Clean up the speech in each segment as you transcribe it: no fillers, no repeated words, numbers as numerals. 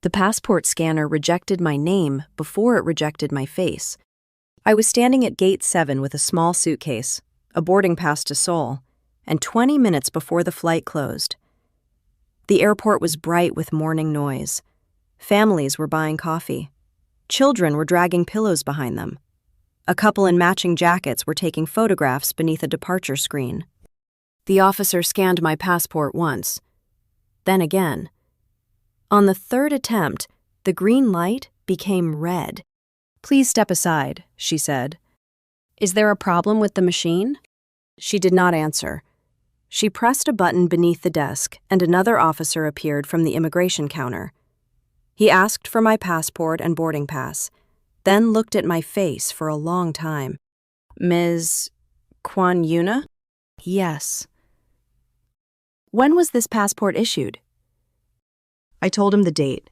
The passport scanner rejected my name before it rejected my face. I was standing at Gate 7 with a small suitcase, a boarding pass to Seoul, and 20 minutes before the flight closed. The airport was bright with morning noise. Families were buying coffee. Children were dragging pillows behind them. A couple in matching jackets were taking photographs beneath a departure screen. The officer scanned my passport once, then again. On the third attempt, the green light became red. "Please step aside," she said. "Is there a problem with the machine?" She did not answer. She pressed a button beneath the desk, and another officer appeared from the immigration counter. He asked for my passport and boarding pass, then looked at my face for a long time. "Ms. Kwon Yuna?" "Yes." "When was this passport issued?" I told him the date.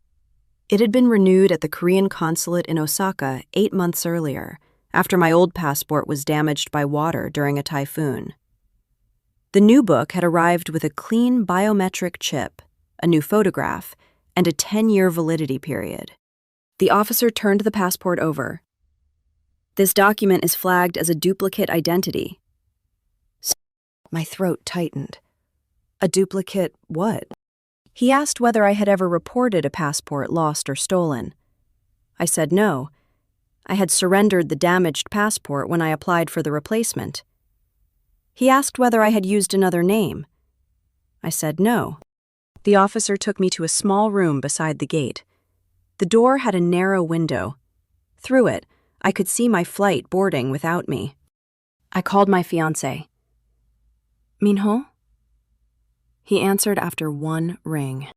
It had been renewed at the Korean Consulate in Osaka 8 months earlier, after my old passport was damaged by water during a typhoon. The new book had arrived with a clean biometric chip, a new photograph, and a 10-year validity period. The officer turned the passport over. "This document is flagged as a duplicate identity." My throat tightened. A duplicate what? He asked whether I had ever reported a passport lost or stolen. I said no. I had surrendered the damaged passport when I applied for the replacement. He asked whether I had used another name. I said no. The officer took me to a small room beside the gate. The door had a narrow window. Through it, I could see my flight boarding without me. I called my fiancé. "Minho?" He answered after one ring.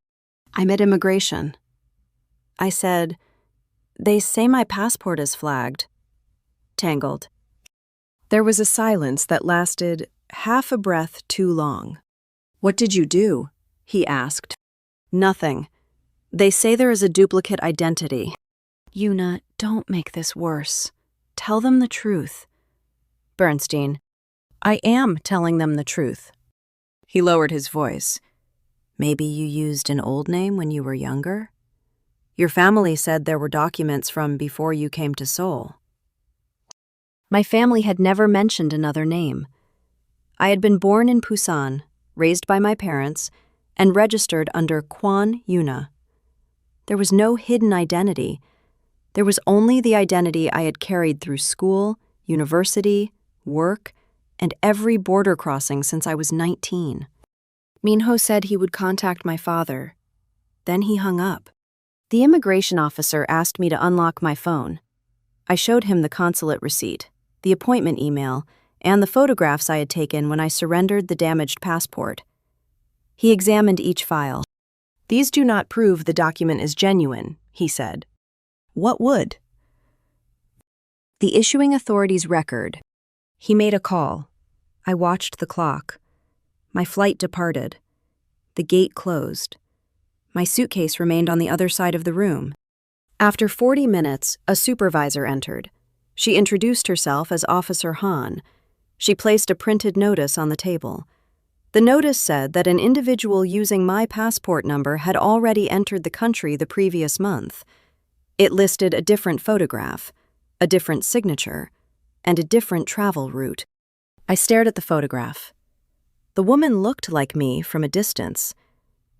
"I'm at immigration." I said, "They say my passport is flagged." Tangled. There was a silence that lasted half a breath too long. "What did you do?" he asked. "Nothing. They say there is a duplicate identity." "Yuna, don't make this worse. Tell them the truth." "Bernstein, I am telling them the truth." He lowered his voice. "Maybe you used an old name when you were younger? Your family said there were documents from before you came to Seoul." My family had never mentioned another name. I had been born in Busan, raised by my parents, and registered under Kwon Yuna. There was no hidden identity. There was only the identity I had carried through school, university, work, and every border crossing since I was 19. Minho said he would contact my father. Then he hung up. The immigration officer asked me to unlock my phone. I showed him the consulate receipt, the appointment email, and the photographs I had taken when I surrendered the damaged passport. He examined each file. "These do not prove the document is genuine," he said. "What would?" The issuing authority's record. He made a call. I watched the clock. My flight departed. The gate closed. My suitcase remained on the other side of the room. After 40 minutes, a supervisor entered. She introduced herself as Officer Han. She placed a printed notice on the table. The notice said that an individual using my passport number had already entered the country the previous month. It listed a different photograph, a different signature, and a different travel route. I stared at the photograph. The woman looked like me from a distance.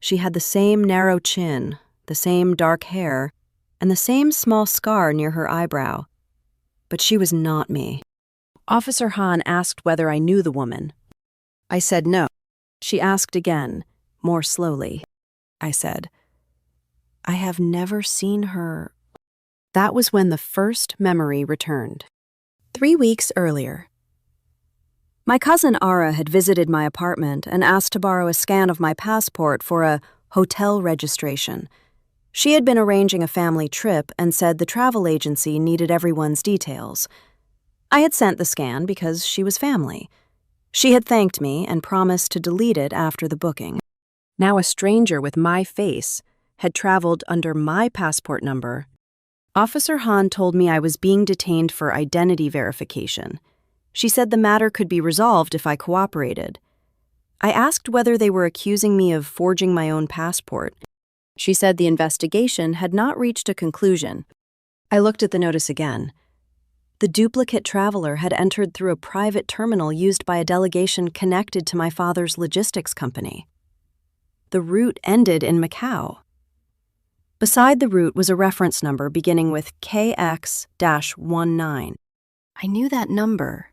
She had the same narrow chin, the same dark hair, and the same small scar near her eyebrow. But she was not me. Officer Han asked whether I knew the woman. I said no. She asked again, more slowly. I said, "I have never seen her." That was when the first memory returned. 3 weeks earlier. My cousin Ara had visited my apartment and asked to borrow a scan of my passport for a hotel registration. She had been arranging a family trip and said the travel agency needed everyone's details. I had sent the scan because she was family. She had thanked me and promised to delete it after the booking. Now a stranger with my face had traveled under my passport number. Officer Han told me I was being detained for identity verification. She said the matter could be resolved if I cooperated. I asked whether they were accusing me of forging my own passport. She said the investigation had not reached a conclusion. I looked at the notice again. The duplicate traveler had entered through a private terminal used by a delegation connected to my father's logistics company. The route ended in Macau. Beside the route was a reference number beginning with KX-19. I knew that number.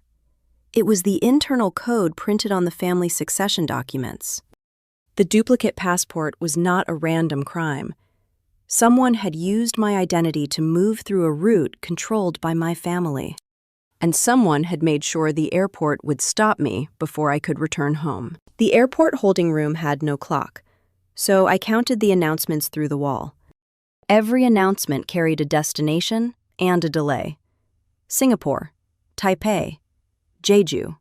It was the internal code printed on the family succession documents. The duplicate passport was not a random crime. Someone had used my identity to move through a route controlled by my family. And someone had made sure the airport would stop me before I could return home. The airport holding room had no clock, so I counted the announcements through the wall. Every announcement carried a destination and a delay. Singapore, Taipei, Jeju.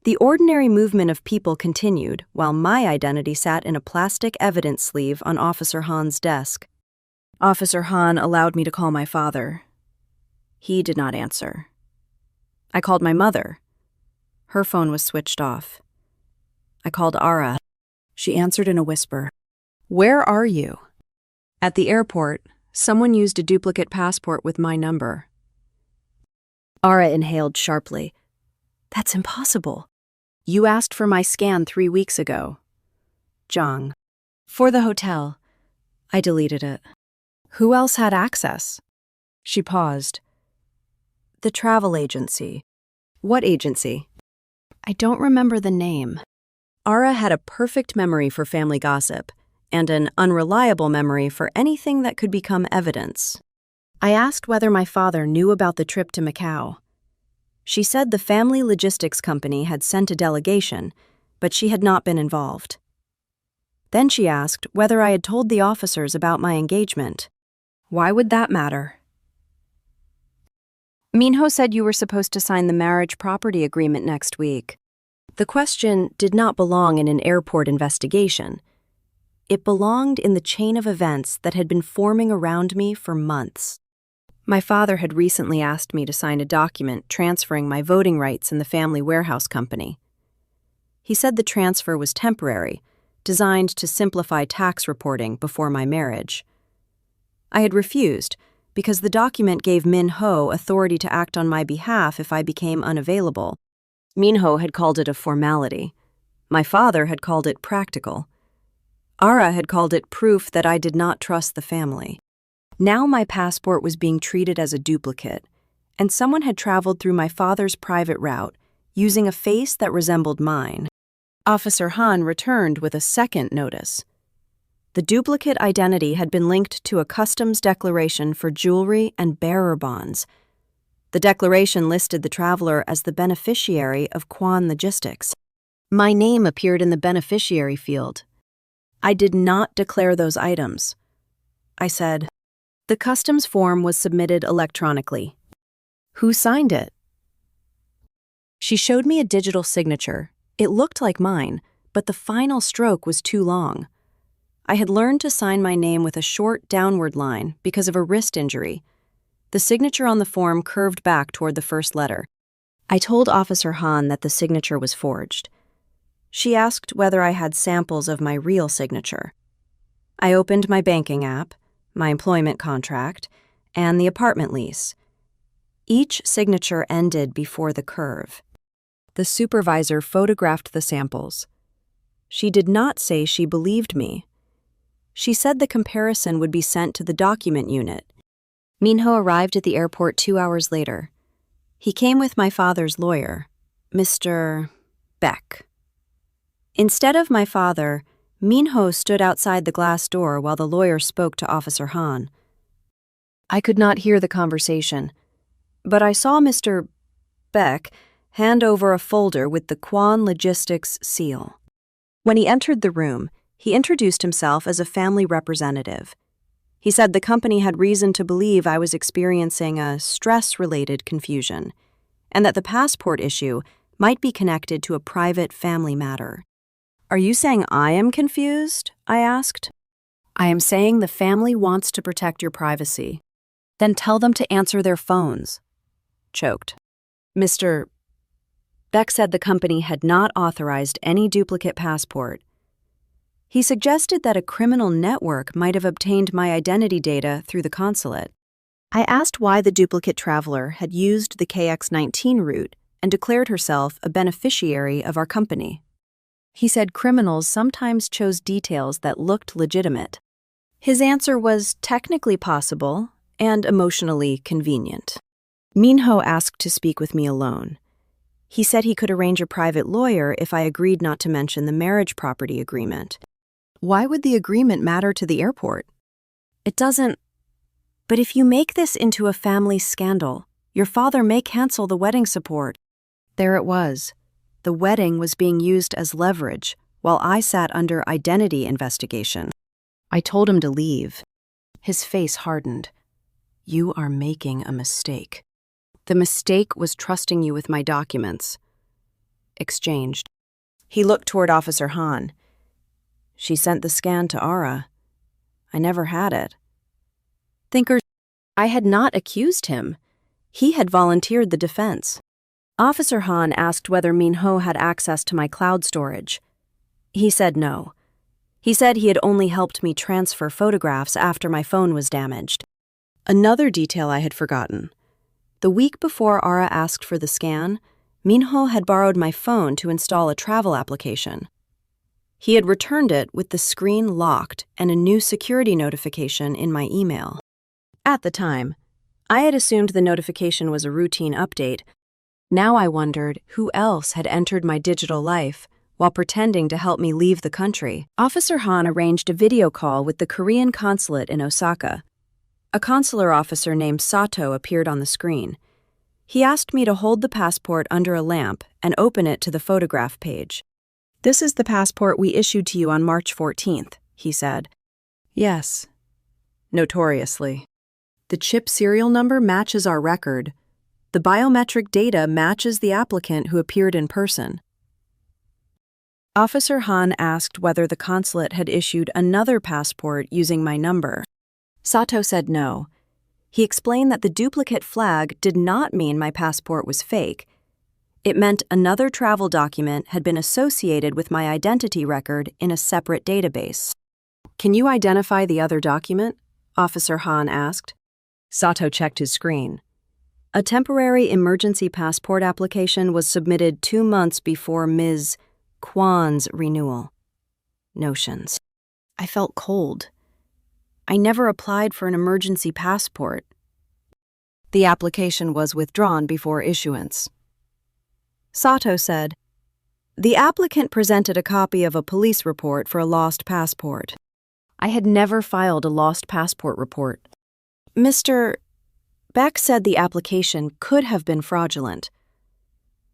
The ordinary movement of people continued while my identity sat in a plastic evidence sleeve on Officer Han's desk. Officer Han allowed me to call my father. He did not answer. I called my mother. Her phone was switched off. I called Ara. She answered in a whisper. "Where are you?" At the airport, someone used a duplicate passport with my number. Ara inhaled sharply. "That's impossible. You asked for my scan 3 weeks ago." Zhang. "For the hotel." I deleted it. "Who else had access?" She paused. "The travel agency." "What agency?" "I don't remember the name." Ara had a perfect memory for family gossip, and an unreliable memory for anything that could become evidence. I asked whether my father knew about the trip to Macau. She said the family logistics company had sent a delegation, but she had not been involved. Then she asked whether I had told the officers about my engagement. Why would that matter? "Minho said you were supposed to sign the marriage property agreement next week." The question did not belong in an airport investigation. It belonged in the chain of events that had been forming around me for months. My father had recently asked me to sign a document transferring my voting rights in the family warehouse company. He said the transfer was temporary, designed to simplify tax reporting before my marriage. I had refused because the document gave Minho authority to act on my behalf if I became unavailable. Minho had called it a formality. My father had called it practical. Ara had called it proof that I did not trust the family. Now my passport was being treated as a duplicate, and someone had traveled through my father's private route using a face that resembled mine. Officer Han returned with a second notice. The duplicate identity had been linked to a customs declaration for jewelry and bearer bonds. The declaration listed the traveler as the beneficiary of Quan Logistics. My name appeared in the beneficiary field. I did not declare those items. I said, "The customs form was submitted electronically. Who signed it?" She showed me a digital signature. It looked like mine, but the final stroke was too long. I had learned to sign my name with a short downward line because of a wrist injury. The signature on the form curved back toward the first letter. I told Officer Han that the signature was forged. She asked whether I had samples of my real signature. I opened my banking app, my employment contract, and the apartment lease. Each signature ended before the curve. The supervisor photographed the samples. She did not say she believed me. She said the comparison would be sent to the document unit. Minho arrived at the airport 2 hours later. He came with my father's lawyer, Mr. Beck. Instead of my father, Minho stood outside the glass door while the lawyer spoke to Officer Han. I could not hear the conversation, but I saw Mr. Beck hand over a folder with the Quan Logistics seal. When he entered the room, he introduced himself as a family representative. He said the company had reason to believe I was experiencing a stress-related confusion, and that the passport issue might be connected to a private family matter. "Are you saying I am confused?" I asked. "I am saying the family wants to protect your privacy. Then tell them to answer their phones." Choked. Mr. Beck said the company had not authorized any duplicate passport. He suggested that a criminal network might have obtained my identity data through the consulate. I asked why the duplicate traveler had used the KX-19 route and declared herself a beneficiary of our company. He said criminals sometimes chose details that looked legitimate. His answer was technically possible and emotionally convenient. Minho asked to speak with me alone. He said he could arrange a private lawyer if I agreed not to mention the marriage property agreement. Why would the agreement matter to the airport? It doesn't. But if you make this into a family scandal, your father may cancel the wedding support. There it was. The wedding was being used as leverage while I sat under identity investigation. I told him to leave. His face hardened. You are making a mistake. The mistake was trusting you with my documents. Exchanged. He looked toward Officer Han. She sent the scan to Ara. I never had it. Thinkers, I had not accused him. He had volunteered the defense. Officer Han asked whether Minho had access to my cloud storage. He said no. He said he had only helped me transfer photographs after my phone was damaged. Another detail I had forgotten. The week before Ara asked for the scan, Minho had borrowed my phone to install a travel application. He had returned it with the screen locked and a new security notification in my email. At the time, I had assumed the notification was a routine update. Now I wondered who else had entered my digital life while pretending to help me leave the country. Officer Han arranged a video call with the Korean consulate in Osaka. A consular officer named Sato appeared on the screen. He asked me to hold the passport under a lamp and open it to the photograph page. This is the passport we issued to you on March 14th, he said. Yes. Notoriously. The chip serial number matches our record. The biometric data matches the applicant who appeared in person. Officer Han asked whether the consulate had issued another passport using my number. Sato said no. He explained that the duplicate flag did not mean my passport was fake. It meant another travel document had been associated with my identity record in a separate database. Can you identify the other document? Officer Han asked. Sato checked his screen. A temporary emergency passport application was submitted 2 months before Ms. Kwan's renewal. Notions. I felt cold. I never applied for an emergency passport. The application was withdrawn before issuance. Sato said, the applicant presented a copy of a police report for a lost passport. I had never filed a lost passport report. Mr. Beck said the application could have been fraudulent.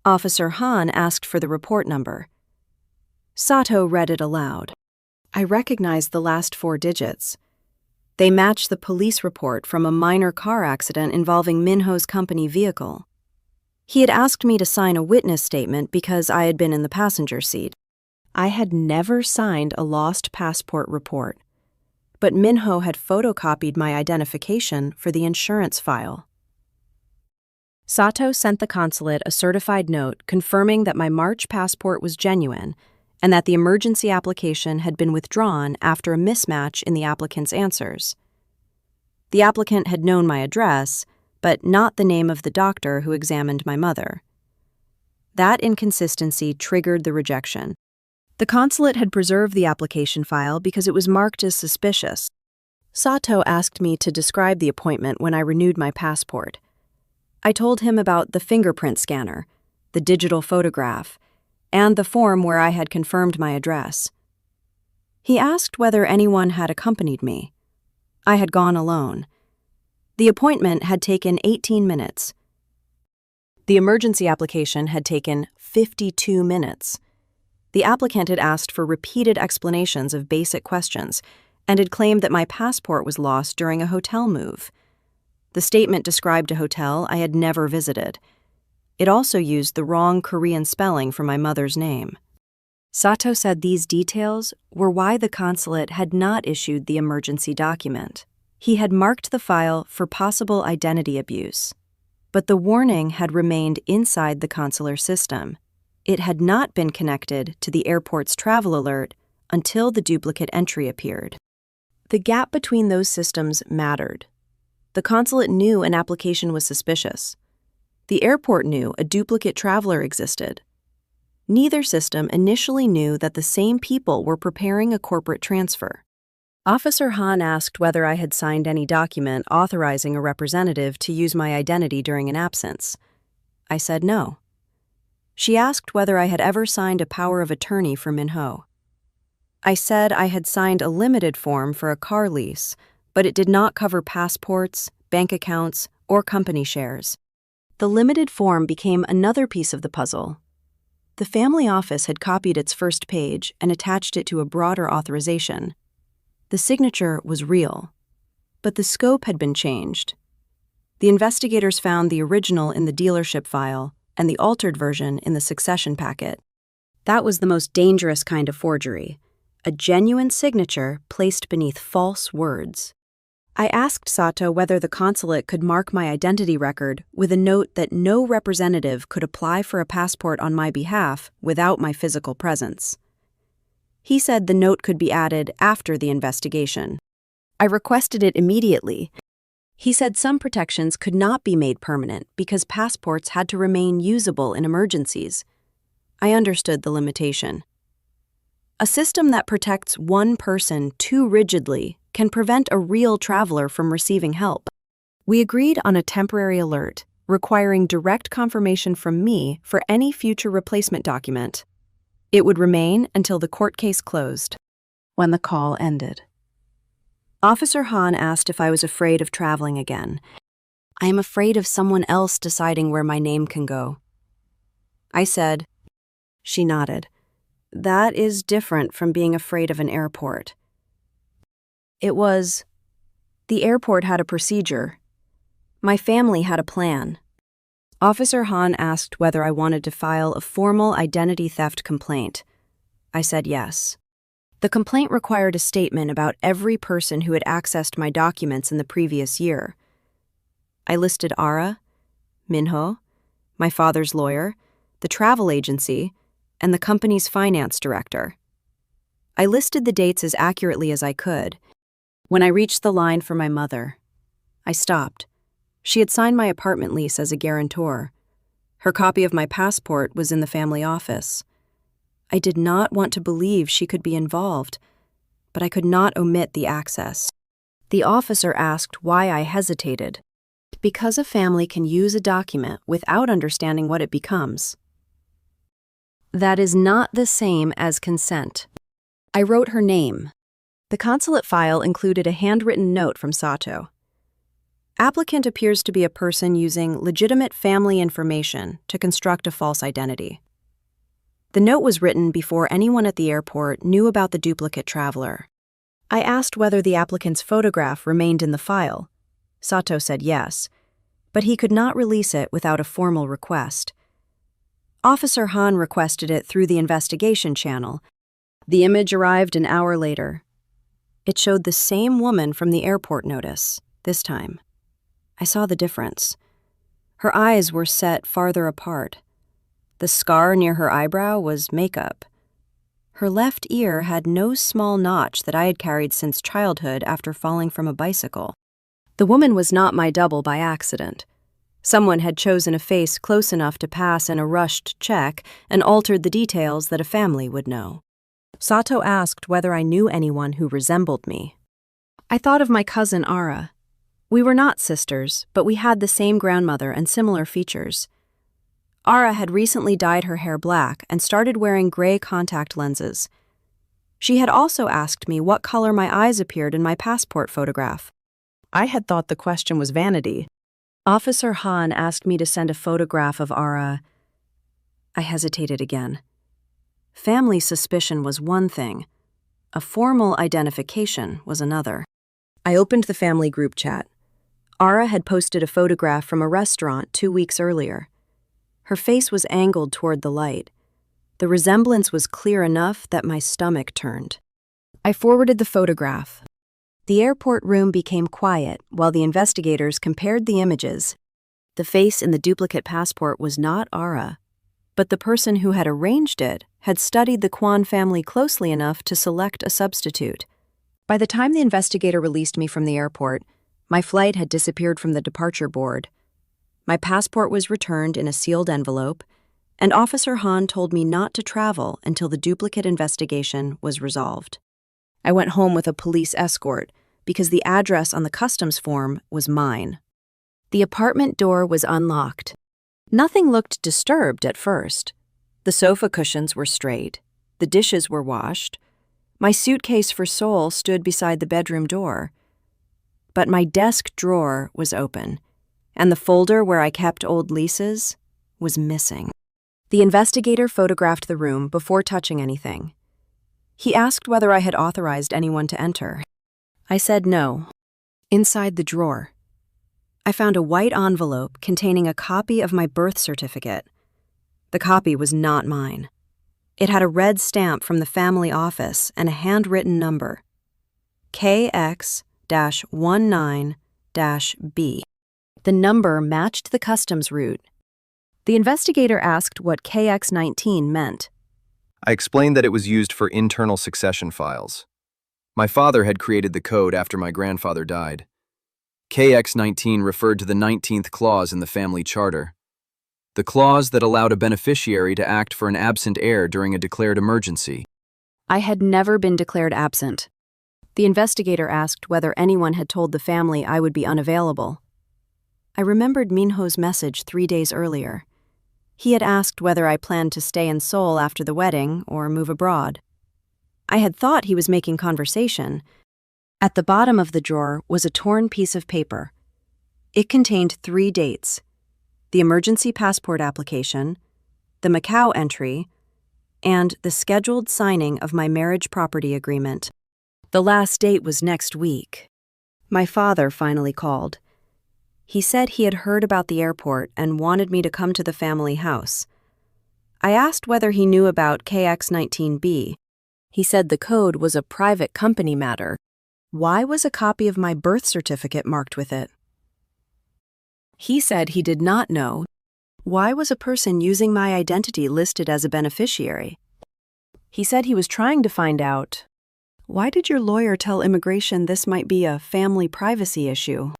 Officer Han asked for the report number. Sato read it aloud. I recognized the last 4 digits. They matched the police report from a minor car accident involving Minho's company vehicle. He had asked me to sign a witness statement because I had been in the passenger seat. I had never signed a lost passport report, but Minho had photocopied my identification for the insurance file. Sato sent the consulate a certified note confirming that my March passport was genuine and that the emergency application had been withdrawn after a mismatch in the applicant's answers. The applicant had known my address, but not the name of the doctor who examined my mother. That inconsistency triggered the rejection. The consulate had preserved the application file because it was marked as suspicious. Sato asked me to describe the appointment when I renewed my passport. I told him about the fingerprint scanner, the digital photograph, and the form where I had confirmed my address. He asked whether anyone had accompanied me. I had gone alone. The appointment had taken 18 minutes. The emergency application had taken 52 minutes. The applicant had asked for repeated explanations of basic questions and had claimed that my passport was lost during a hotel move. The statement described a hotel I had never visited. It also used the wrong Korean spelling for my mother's name. Sato said these details were why the consulate had not issued the emergency document. He had marked the file for possible identity abuse, but the warning had remained inside the consular system. It had not been connected to the airport's travel alert until the duplicate entry appeared. The gap between those systems mattered. The consulate knew an application was suspicious. The airport knew a duplicate traveler existed. Neither system initially knew that the same people were preparing a corporate transfer. Officer Han asked whether I had signed any document authorizing a representative to use my identity during an absence. I said no. She asked whether I had ever signed a power of attorney for Minho. I said I had signed a limited form for a car lease, but it did not cover passports, bank accounts, or company shares. The limited form became another piece of the puzzle. The family office had copied its first page and attached it to a broader authorization. The signature was real, but the scope had been changed. The investigators found the original in the dealership file and the altered version in the succession packet. That was the most dangerous kind of forgery, a genuine signature placed beneath false words. I asked Sato whether the consulate could mark my identity record with a note that no representative could apply for a passport on my behalf without my physical presence. He said the note could be added after the investigation. I requested it immediately. He said some protections could not be made permanent because passports had to remain usable in emergencies. I understood the limitation. A system that protects one person too rigidly can prevent a real traveler from receiving help. We agreed on a temporary alert, requiring direct confirmation from me for any future replacement document. It would remain until the court case closed. When the call ended, Officer Han asked if I was afraid of traveling again. I am afraid of someone else deciding where my name can go. I said. She nodded. That is different from being afraid of an airport. It was. The airport had a procedure. My family had a plan. Officer Han asked whether I wanted to file a formal identity theft complaint. I said yes. The complaint required a statement about every person who had accessed my documents in the previous year. I listed Ara, Minho, my father's lawyer, the travel agency, and the company's finance director. I listed the dates as accurately as I could. When I reached the line for my mother, I stopped. She had signed my apartment lease as a guarantor. Her copy of my passport was in the family office. I did not want to believe she could be involved, but I could not omit the access. The officer asked why I hesitated. Because a family can use a document without understanding what it becomes. That is not the same as consent. I wrote her name. The consulate file included a handwritten note from Sato. Applicant appears to be a person using legitimate family information to construct a false identity. The note was written before anyone at the airport knew about the duplicate traveler. I asked whether the applicant's photograph remained in the file. Sato said yes, but he could not release it without a formal request. Officer Han requested it through the investigation channel. The image arrived an hour later. It showed the same woman from the airport notice, this time. I saw the difference. Her eyes were set farther apart. The scar near her eyebrow was makeup. Her left ear had no small notch that I had carried since childhood after falling from a bicycle. The woman was not my double by accident. Someone had chosen a face close enough to pass in a rushed check and altered the details that a family would know. Sato asked whether I knew anyone who resembled me. I thought of my cousin Ara. We were not sisters, but we had the same grandmother and similar features. Ara had recently dyed her hair black and started wearing gray contact lenses. She had also asked me what color my eyes appeared in my passport photograph. I had thought the question was vanity. Officer Han asked me to send a photograph of Ara. I hesitated again. Family suspicion was one thing. A formal identification was another. I opened the family group chat. Ara had posted a photograph from a restaurant 2 weeks earlier. Her face was angled toward the light. The resemblance was clear enough that my stomach turned. I forwarded the photograph. The airport room became quiet while the investigators compared the images. The face in the duplicate passport was not Ara. but the person who had arranged it had studied the Kwan family closely enough to select a substitute. By the time the investigator released me from the airport, my flight had disappeared from the departure board. My passport was returned in a sealed envelope, and Officer Han told me not to travel until the duplicate investigation was resolved. I went home with a police escort because the address on the customs form was mine. The apartment door was unlocked. Nothing looked disturbed at first. The sofa cushions were straight. The dishes were washed. My suitcase for Seoul stood beside the bedroom door. But my desk drawer was open, and the folder where I kept old leases was missing. The investigator photographed the room before touching anything. He asked whether I had authorized anyone to enter. I said no. Inside the drawer, I found a white envelope containing a copy of my birth certificate. The copy was not mine. It had a red stamp from the family office and a handwritten number, KX-19-B. The number matched the customs route. The investigator asked what KX-19 meant. I explained that it was used for internal succession files. My father had created the code after my grandfather died. KX-19 referred to the 19th clause in the family charter, the clause that allowed a beneficiary to act for an absent heir during a declared emergency. I had never been declared absent. The investigator asked whether anyone had told the family I would be unavailable. I remembered Minho's message 3 days earlier. He had asked whether I planned to stay in Seoul after the wedding or move abroad. I had thought he was making conversation. At the bottom of the drawer was a torn piece of paper. It contained 3 dates: the emergency passport application, the Macau entry, and the scheduled signing of my marriage property agreement. The last date was next week. My father finally called. He said he had heard about the airport and wanted me to come to the family house. I asked whether he knew about KX-19B. He said the code was a private company matter. Why was a copy of my birth certificate marked with it? He said he did not know. Why was a person using my identity listed as a beneficiary? He said he was trying to find out, why did your lawyer tell immigration this might be a family privacy issue?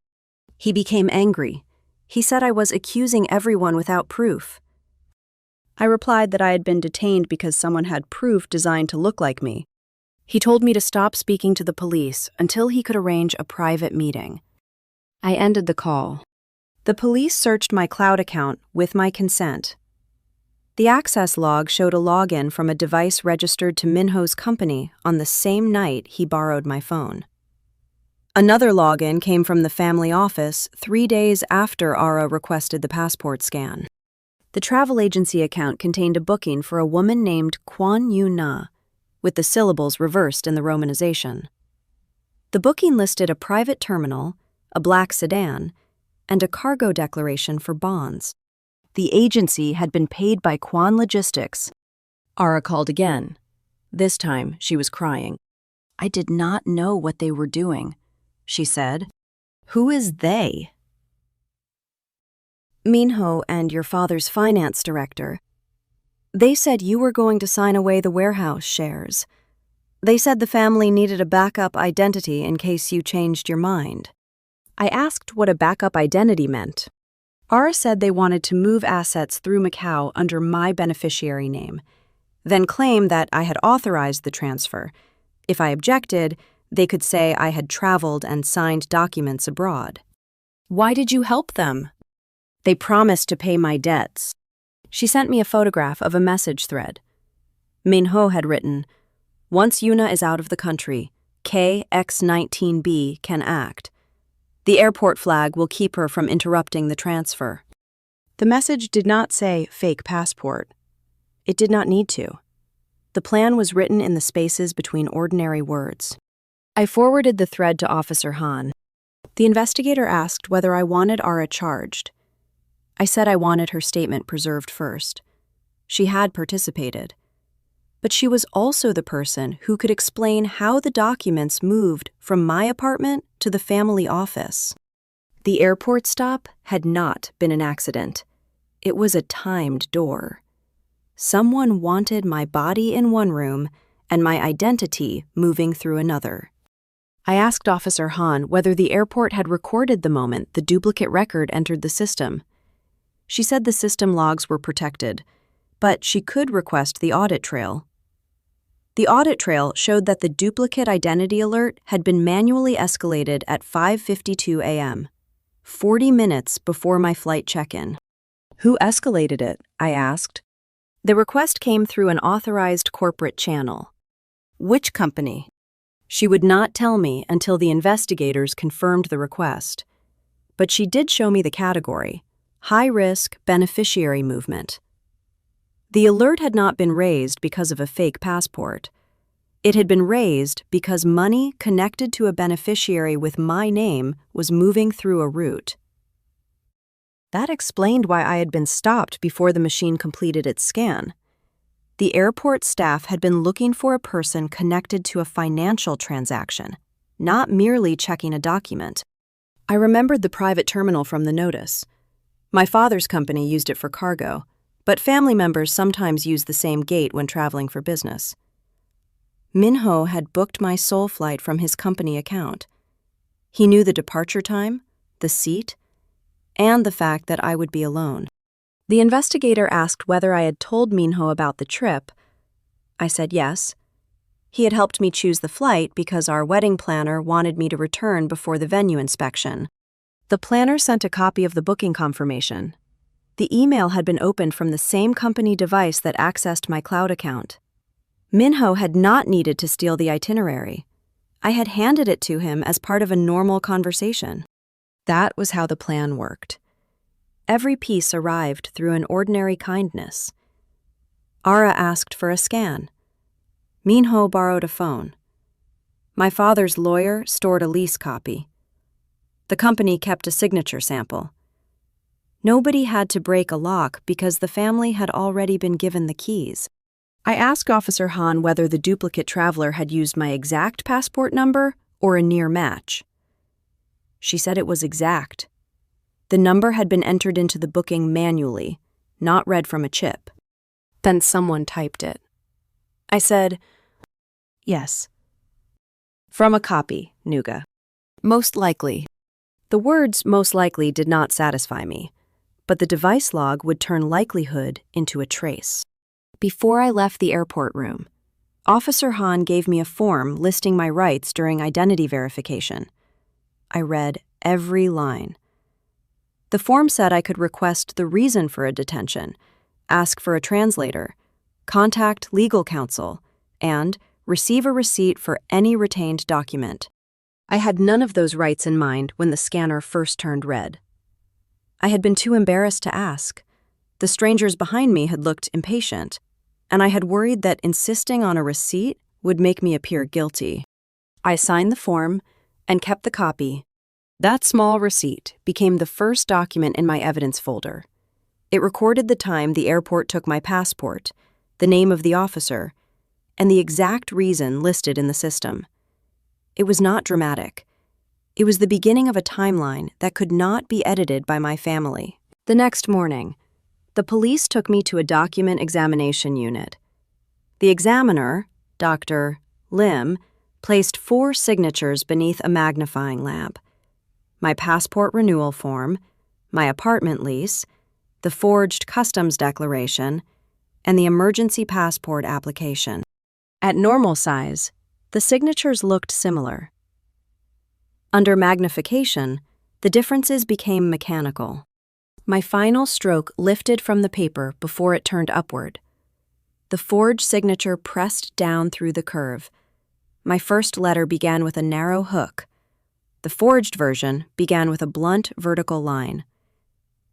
He became angry. He said I was accusing everyone without proof. I replied that I had been detained because someone had proof designed to look like me. He told me to stop speaking to the police until he could arrange a private meeting. I ended the call. The police searched my cloud account with my consent. The access log showed a login from a device registered to Minho's company on the same night he borrowed my phone. Another login came from the family office 3 days after Ara requested the passport scan. The travel agency account contained a booking for a woman named Kwon Yu-na, with the syllables reversed in the romanization. The booking listed a private terminal, a black sedan, and a cargo declaration for bonds. The agency had been paid by Kwan Logistics. Ara called again. This time, she was crying. I did not know what they were doing, she said. Who is they? Minho and your father's finance director. They said you were going to sign away the warehouse shares. They said the family needed a backup identity in case you changed your mind. I asked what a backup identity meant. Ara said they wanted to move assets through Macau under my beneficiary name, then claim that I had authorized the transfer. If I objected, they could say I had traveled and signed documents abroad. Why did you help them? They promised to pay my debts. She sent me a photograph of a message thread. Minho had written, once Yuna is out of the country, KX-19B can act. The airport flag will keep her from interrupting the transfer. The message did not say fake passport. It did not need to. The plan was written in the spaces between ordinary words. I forwarded the thread to Officer Han. The investigator asked whether I wanted Ara charged. I said I wanted her statement preserved first. She had participated. But she was also the person who could explain how the documents moved from my apartment to the family office. The airport stop had not been an accident. It was a timed door. Someone wanted my body in one room and my identity moving through another. I asked Officer Han whether the airport had recorded the moment the duplicate record entered the system. She said the system logs were protected, but she could request the audit trail. The audit trail showed that the duplicate identity alert had been manually escalated at 5:52 a.m., 40 minutes before my flight check-in. Who escalated it? I asked. The request came through an authorized corporate channel. Which company? She would not tell me until the investigators confirmed the request. But she did show me the category: high-risk beneficiary movement. The alert had not been raised because of a fake passport. It had been raised because money connected to a beneficiary with my name was moving through a route. That explained why I had been stopped before the machine completed its scan. The airport staff had been looking for a person connected to a financial transaction, not merely checking a document. I remembered the private terminal from the notice. My father's company used it for cargo, but family members sometimes use the same gate when traveling for business. Minho had booked my Seoul flight from his company account. He knew the departure time, the seat, and the fact that I would be alone. The investigator asked whether I had told Minho about the trip. I said yes. He had helped me choose the flight because our wedding planner wanted me to return before the venue inspection. The planner sent a copy of the booking confirmation. The email had been opened from the same company device that accessed my cloud account. Minho had not needed to steal the itinerary. I had handed it to him as part of a normal conversation. That was how the plan worked. Every piece arrived through an ordinary kindness. Ara asked for a scan. Minho borrowed a phone. My father's lawyer stored a lease copy. The company kept a signature sample. Nobody had to break a lock because the family had already been given the keys. I asked Officer Han whether the duplicate traveler had used my exact passport number or a near match. She said it was exact. The number had been entered into the booking manually, not read from a chip. Then someone typed it. I said, yes. From a copy, Nuga. Most likely. The words most likely did not satisfy me, but the device log would turn likelihood into a trace. Before I left the airport room, Officer Han gave me a form listing my rights during identity verification. I read every line. The form said I could request the reason for a detention, ask for a translator, contact legal counsel, and receive a receipt for any retained document. I had none of those rights in mind when the scanner first turned red. I had been too embarrassed to ask. The strangers behind me had looked impatient, and I had worried that insisting on a receipt would make me appear guilty. I signed the form and kept the copy. That small receipt became the first document in my evidence folder. It recorded the time the airport took my passport, the name of the officer, and the exact reason listed in the system. It was not dramatic. It was the beginning of a timeline that could not be edited by my family. The next morning, the police took me to a document examination unit. The examiner, Dr. Lim, placed 4 signatures beneath a magnifying lamp: my passport renewal form, my apartment lease, the forged customs declaration, and the emergency passport application. At normal size, the signatures looked similar. Under magnification, the differences became mechanical. My final stroke lifted from the paper before it turned upward. The forged signature pressed down through the curve. My first letter began with a narrow hook. The forged version began with a blunt vertical line.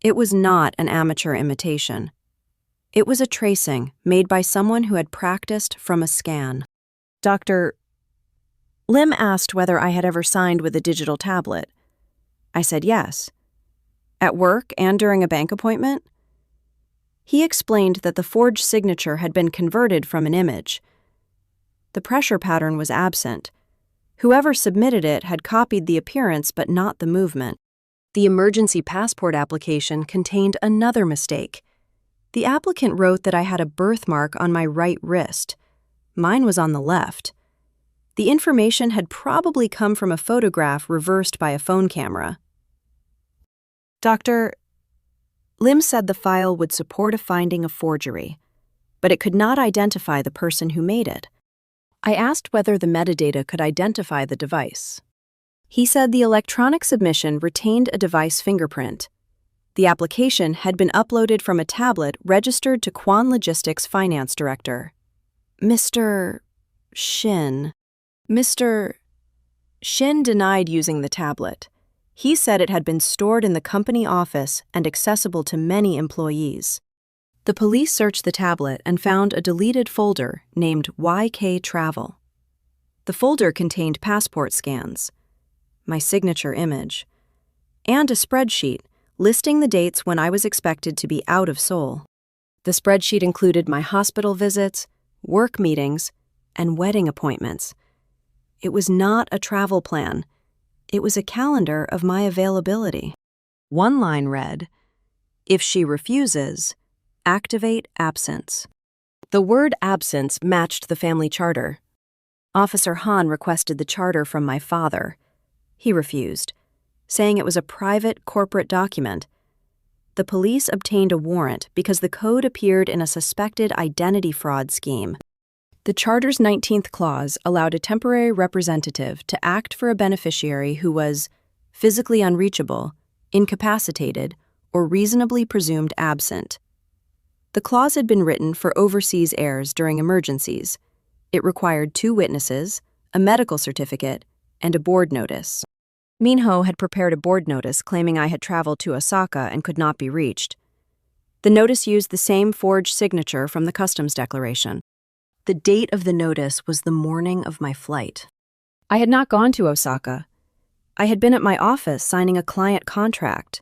It was not an amateur imitation. It was a tracing made by someone who had practiced from a scan. Dr. Lim asked whether I had ever signed with a digital tablet. I said yes. At work and during a bank appointment? He explained that the forged signature had been converted from an image. The pressure pattern was absent. Whoever submitted it had copied the appearance but not the movement. The emergency passport application contained another mistake. The applicant wrote that I had a birthmark on my right wrist. Mine was on the left. The information had probably come from a photograph reversed by a phone camera. Dr. Lim said the file would support a finding of forgery, but it could not identify the person who made it. I asked whether the metadata could identify the device. He said the electronic submission retained a device fingerprint. The application had been uploaded from a tablet registered to Quan Logistics Finance Director, Mr. Shin. Mr. Shin denied using the tablet. He said it had been stored in the company office and accessible to many employees. The police searched the tablet and found a deleted folder named YK Travel. The folder contained passport scans, my signature image, and a spreadsheet listing the dates when I was expected to be out of Seoul. The spreadsheet included my hospital visits, work meetings, and wedding appointments. It was not a travel plan. It was a calendar of my availability. One line read, "If she refuses, activate absence." The word absence matched the family charter. Officer Han requested the charter from my father. He refused, saying it was a private corporate document. The police obtained a warrant because the code appeared in a suspected identity fraud scheme. The charter's 19th clause allowed a temporary representative to act for a beneficiary who was physically unreachable, incapacitated, or reasonably presumed absent. The clause had been written for overseas heirs during emergencies. It required 2 witnesses, a medical certificate, and a board notice. Minho had prepared a board notice claiming I had traveled to Osaka and could not be reached. The notice used the same forged signature from the customs declaration. The date of the notice was the morning of my flight. I had not gone to Osaka. I had been at my office signing a client contract.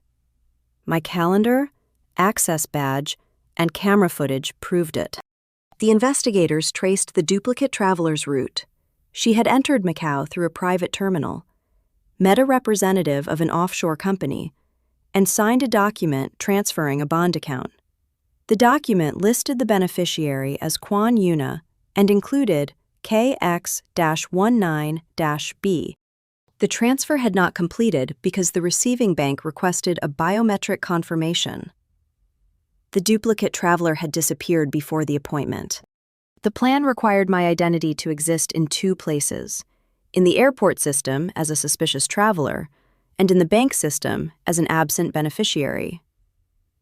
My calendar, access badge, and camera footage proved it. The investigators traced the duplicate traveler's route. She had entered Macau through a private terminal, met a representative of an offshore company, and signed a document transferring a bond account. The document listed the beneficiary as Kwon Yuna and included KX-19-B. The transfer had not completed because the receiving bank requested a biometric confirmation. The duplicate traveler had disappeared before the appointment. The plan required my identity to exist in 2 places: in the airport system as a suspicious traveler, and in the bank system as an absent beneficiary.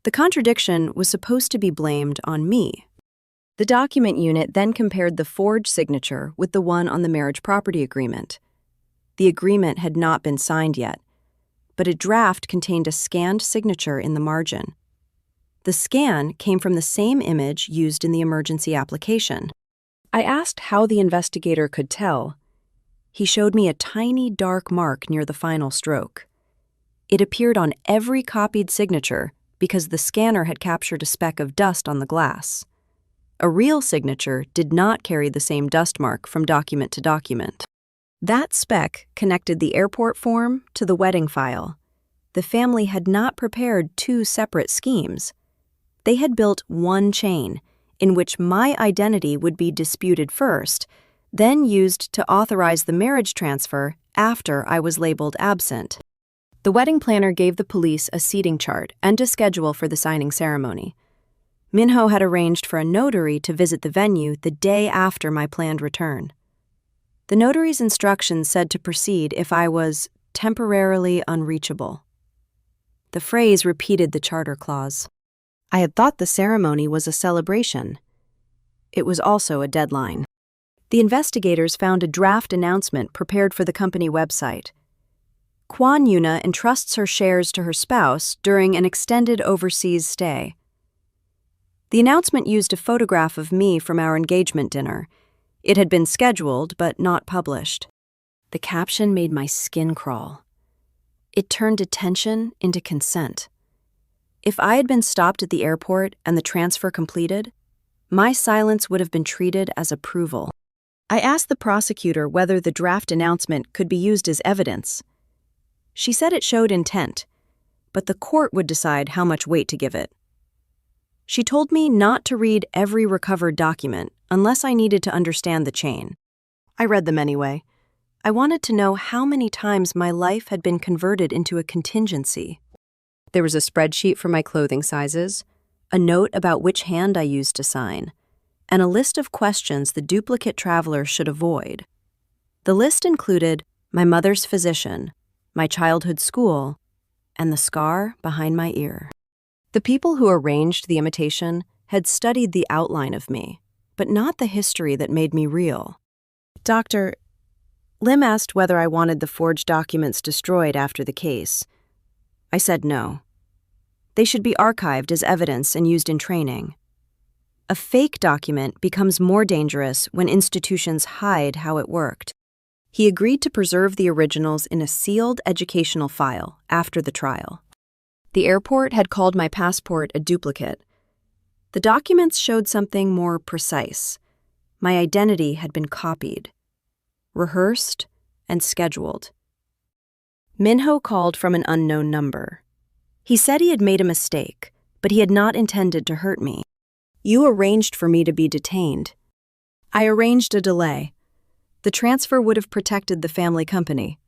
The contradiction was supposed to be blamed on me. The document unit then compared the forged signature with the one on the marriage property agreement. The agreement had not been signed yet, but a draft contained a scanned signature in the margin. The scan came from the same image used in the emergency application. I asked how the investigator could tell. He showed me a tiny dark mark near the final stroke. It appeared on every copied signature because the scanner had captured a speck of dust on the glass. A real signature did not carry the same dust mark from document to document. That speck connected the airport form to the wedding file. The family had not prepared 2 separate schemes. They had built one chain, in which my identity would be disputed first, then used to authorize the marriage transfer after I was labeled absent. The wedding planner gave the police a seating chart and a schedule for the signing ceremony. Minho had arranged for a notary to visit the venue the day after my planned return. The notary's instructions said to proceed if I was temporarily unreachable. The phrase repeated the charter clause. I had thought the ceremony was a celebration. It was also a deadline. The investigators found a draft announcement prepared for the company website. Kwon Yuna entrusts her shares to her spouse during an extended overseas stay. The announcement used a photograph of me from our engagement dinner. It had been scheduled, but not published. The caption made my skin crawl. It turned attention into consent. If I had been stopped at the airport and the transfer completed, my silence would have been treated as approval. I asked the prosecutor whether the draft announcement could be used as evidence. She said it showed intent, but the court would decide how much weight to give it. She told me not to read every recovered document unless I needed to understand the chain. I read them anyway. I wanted to know how many times my life had been converted into a contingency. There was a spreadsheet for my clothing sizes, a note about which hand I used to sign, and a list of questions the duplicate traveler should avoid. The list included my mother's physician, my childhood school, and the scar behind my ear. The people who arranged the imitation had studied the outline of me, but not the history that made me real. Dr. Lim asked whether I wanted the forged documents destroyed after the case. I said no. They should be archived as evidence and used in training. A fake document becomes more dangerous when institutions hide how it worked. He agreed to preserve the originals in a sealed educational file after the trial. The airport had called my passport a duplicate. The documents showed something more precise. My identity had been copied, rehearsed, and scheduled. Minho called from an unknown number. He said he had made a mistake, but he had not intended to hurt me. You arranged for me to be detained. I arranged a delay. The transfer would have protected the family company.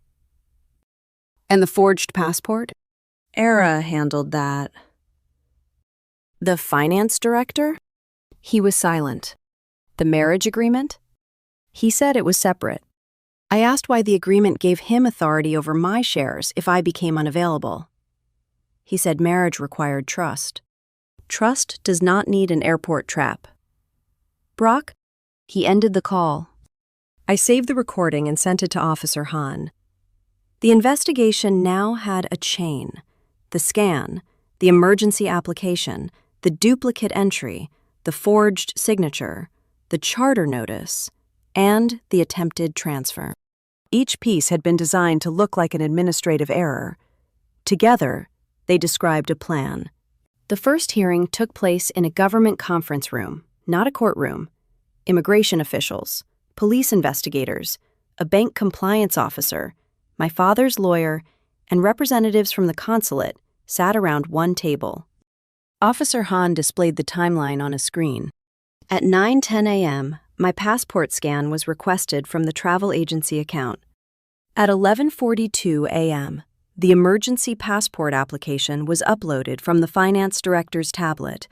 And the forged passport? Era handled that. The finance director? He was silent. The marriage agreement? He said it was separate. I asked why the agreement gave him authority over my shares if I became unavailable. He said marriage required trust. Trust does not need an airport trap. Brock? He ended the call. I saved the recording and sent it to Officer Han. The investigation now had a chain. The scan, the emergency application, the duplicate entry, the forged signature, the charter notice, and the attempted transfer. Each piece had been designed to look like an administrative error. Together, they described a plan. The first hearing took place in a government conference room, not a courtroom. Immigration officials, police investigators, a bank compliance officer, my father's lawyer, and representatives from the consulate sat around one table. Officer Han displayed the timeline on a screen. At 9:10 a.m., my passport scan was requested from the travel agency account. At 11:42 a.m., the emergency passport application was uploaded from the finance director's tablet.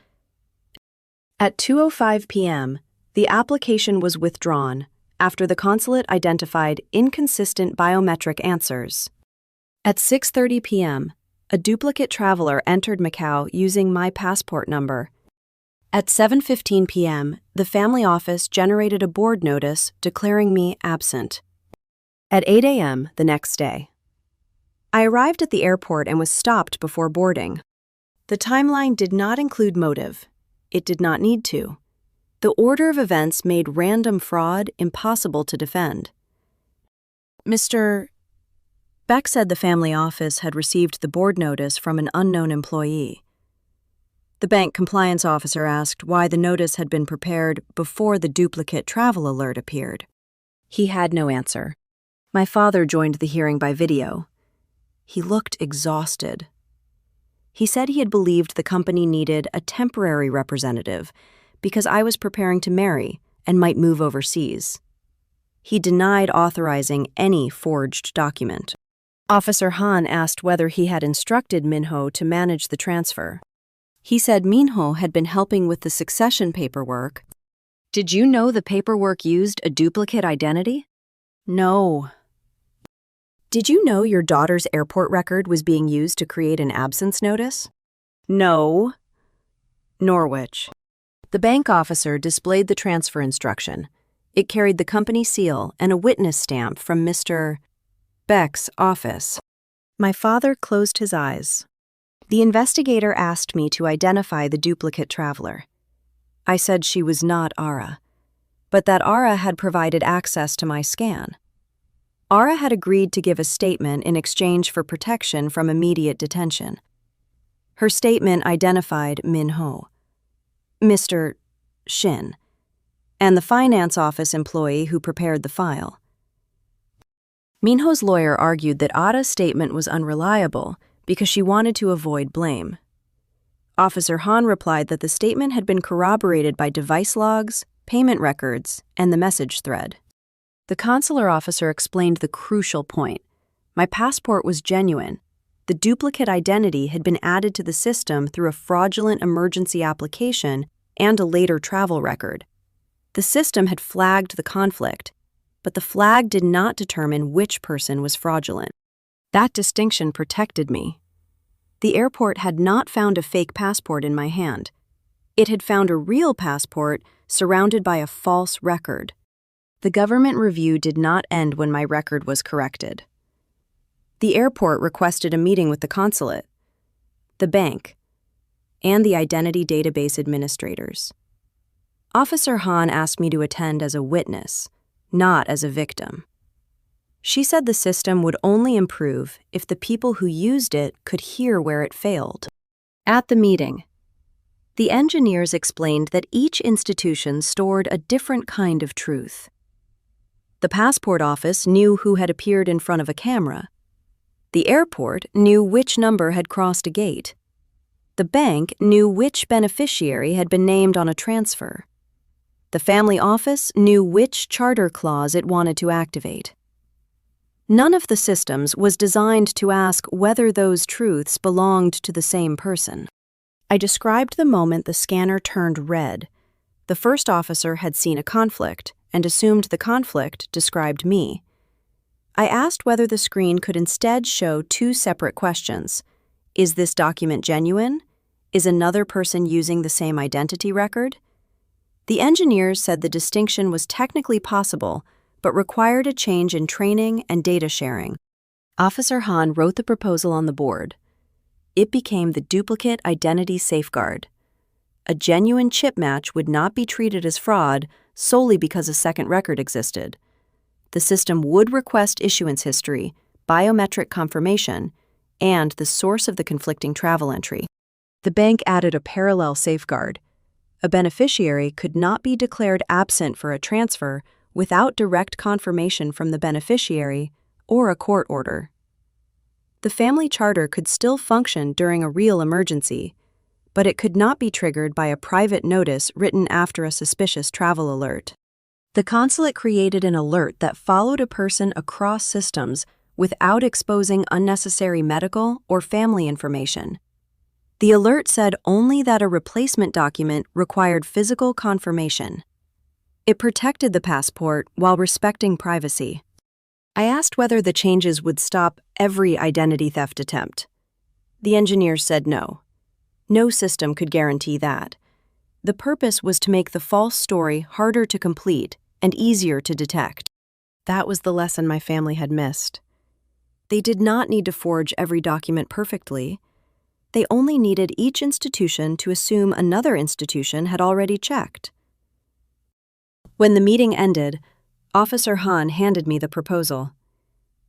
At 2:05 p.m., the application was withdrawn after the consulate identified inconsistent biometric answers. At 6:30 p.m., a duplicate traveler entered Macau using my passport number. At 7:15 p.m., the family office generated a board notice declaring me absent. At 8 a.m. the next day, I arrived at the airport and was stopped before boarding. The timeline did not include motive. It did not need to. The order of events made random fraud impossible to defend. Mr. Beck said the family office had received the board notice from an unknown employee. The bank compliance officer asked why the notice had been prepared before the duplicate travel alert appeared. He had no answer. My father joined the hearing by video. He looked exhausted. He said he had believed the company needed a temporary representative because I was preparing to marry and might move overseas. He denied authorizing any forged document. Officer Han asked whether he had instructed Minho to manage the transfer. He said Minho had been helping with the succession paperwork. Did you know the paperwork used a duplicate identity? No. Did you know your daughter's airport record was being used to create an absence notice? No. Norwich. The bank officer displayed the transfer instruction. It carried the company seal and a witness stamp from Mr. Beck's office. My father closed his eyes. The investigator asked me to identify the duplicate traveler. I said she was not Ara, but that Ara had provided access to my scan. Ara had agreed to give a statement in exchange for protection from immediate detention. Her statement identified Minho, Mr. Shin, and the finance office employee who prepared the file. Minho's lawyer argued that Ara's statement was unreliable because she wanted to avoid blame. Officer Han replied that the statement had been corroborated by device logs, payment records, and the message thread. The consular officer explained the crucial point. My passport was genuine. The duplicate identity had been added to the system through a fraudulent emergency application and a later travel record. The system had flagged the conflict, but the flag did not determine which person was fraudulent. That distinction protected me. The airport had not found a fake passport in my hand. It had found a real passport surrounded by a false record. The government review did not end when my record was corrected. The airport requested a meeting with the consulate, the bank, and the identity database administrators. Officer Han asked me to attend as a witness, not as a victim. She said the system would only improve if the people who used it could hear where it failed. At the meeting, the engineers explained that each institution stored a different kind of truth. The passport office knew who had appeared in front of a camera. The airport knew which number had crossed a gate. The bank knew which beneficiary had been named on a transfer. The family office knew which charter clause it wanted to activate. None of the systems was designed to ask whether those truths belonged to the same person. I described the moment the scanner turned red. The first officer had seen a conflict and assumed the conflict described me. I asked whether the screen could instead show two separate questions. Is this document genuine? Is another person using the same identity record? The engineers said the distinction was technically possible, but required a change in training and data sharing. Officer Han wrote the proposal on the board. It became the duplicate identity safeguard. A genuine chip match would not be treated as fraud solely because a second record existed. The system would request issuance history, biometric confirmation, and the source of the conflicting travel entry. The bank added a parallel safeguard. A beneficiary could not be declared absent for a transfer without direct confirmation from the beneficiary or a court order. The family charter could still function during a real emergency, but it could not be triggered by a private notice written after a suspicious travel alert. The consulate created an alert that followed a person across systems without exposing unnecessary medical or family information. The alert said only that a replacement document required physical confirmation. It protected the passport while respecting privacy. I asked whether the changes would stop every identity theft attempt. The engineers said no. No system could guarantee that. The purpose was to make the false story harder to complete and easier to detect. That was the lesson my family had missed. They did not need to forge every document perfectly. They only needed each institution to assume another institution had already checked. When the meeting ended, Officer Han handed me the proposal.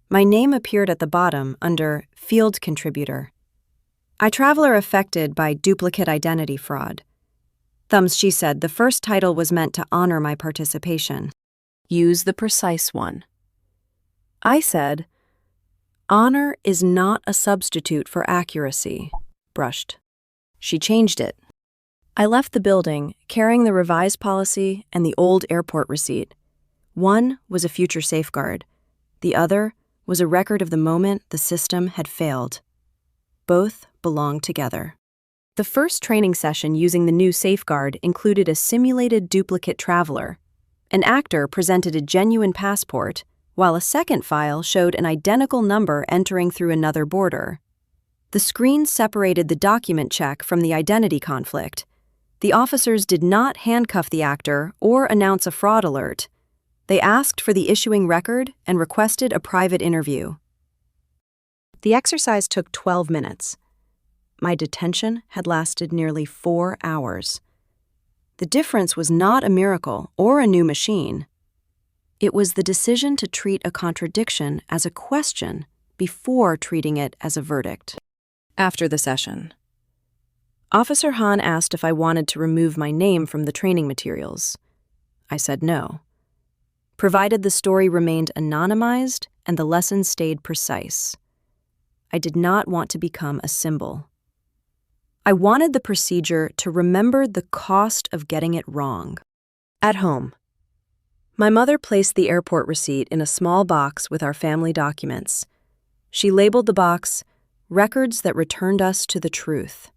My name appeared at the bottom under Field Contributor. A traveler affected by duplicate identity fraud. Thumbs, she said, the first title was meant to honor my participation. Use the precise one. I said, honor is not a substitute for accuracy. Brushed. She changed it. I left the building, carrying the revised policy and the old airport receipt. One was a future safeguard. The other was a record of the moment the system had failed. Both belonged together. The first training session using the new safeguard included a simulated duplicate traveler. An actor presented a genuine passport, while a second file showed an identical number entering through another border. The screen separated the document check from the identity conflict. The officers did not handcuff the actor or announce a fraud alert. They asked for the issuing record and requested a private interview. The exercise took 12 minutes. My detention had lasted nearly 4 hours. The difference was not a miracle or a new machine. It was the decision to treat a contradiction as a question before treating it as a verdict. After the session, Officer Han asked if I wanted to remove my name from the training materials. I said no, provided the story remained anonymized and the lesson stayed precise. I did not want to become a symbol. I wanted the procedure to remember the cost of getting it wrong. At home, my mother placed the airport receipt in a small box with our family documents. She labeled the box, "Records that returned us to the truth."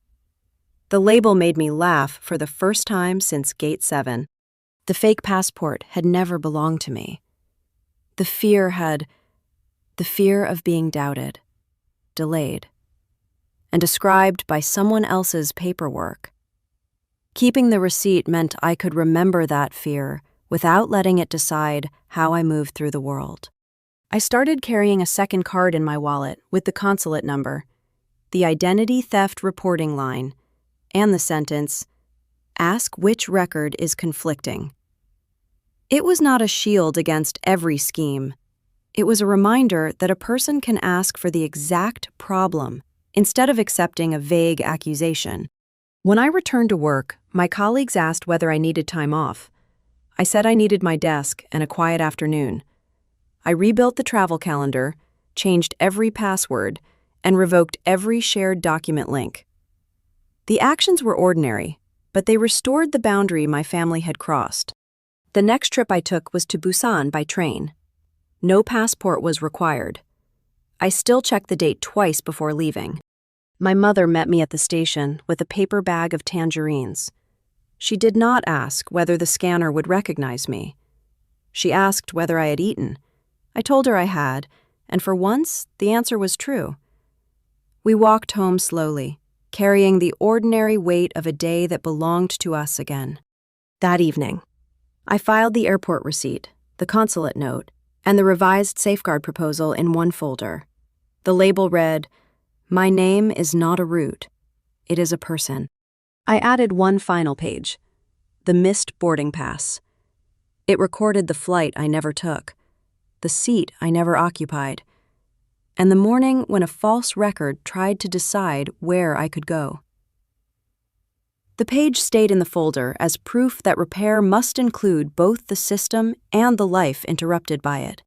The label made me laugh for the first time since Gate 7. The fake passport had never belonged to me. The fear of being doubted, delayed, and described by someone else's paperwork. Keeping the receipt meant I could remember that fear without letting it decide how I moved through the world. I started carrying a second card in my wallet with the consulate number, the identity theft reporting line, and the sentence, "Ask which record is conflicting." It was not a shield against every scheme. It was a reminder that a person can ask for the exact problem instead of accepting a vague accusation. When I returned to work, my colleagues asked whether I needed time off. I said I needed my desk and a quiet afternoon. I rebuilt the travel calendar, changed every password, and revoked every shared document link. The actions were ordinary, but they restored the boundary my family had crossed. The next trip I took was to Busan by train. No passport was required. I still checked the date twice before leaving. My mother met me at the station with a paper bag of tangerines. She did not ask whether the scanner would recognize me. She asked whether I had eaten. I told her I had, and for once, the answer was true. We walked home slowly, carrying the ordinary weight of a day that belonged to us again. That evening, I filed the airport receipt, the consulate note, and the revised safeguard proposal in one folder. The label read, "My name is not a route. It is a person." I added one final page, the missed boarding pass. It recorded the flight I never took, the seat I never occupied, and the morning when a false record tried to decide where I could go. The page stayed in the folder as proof that repair must include both the system and the life interrupted by it.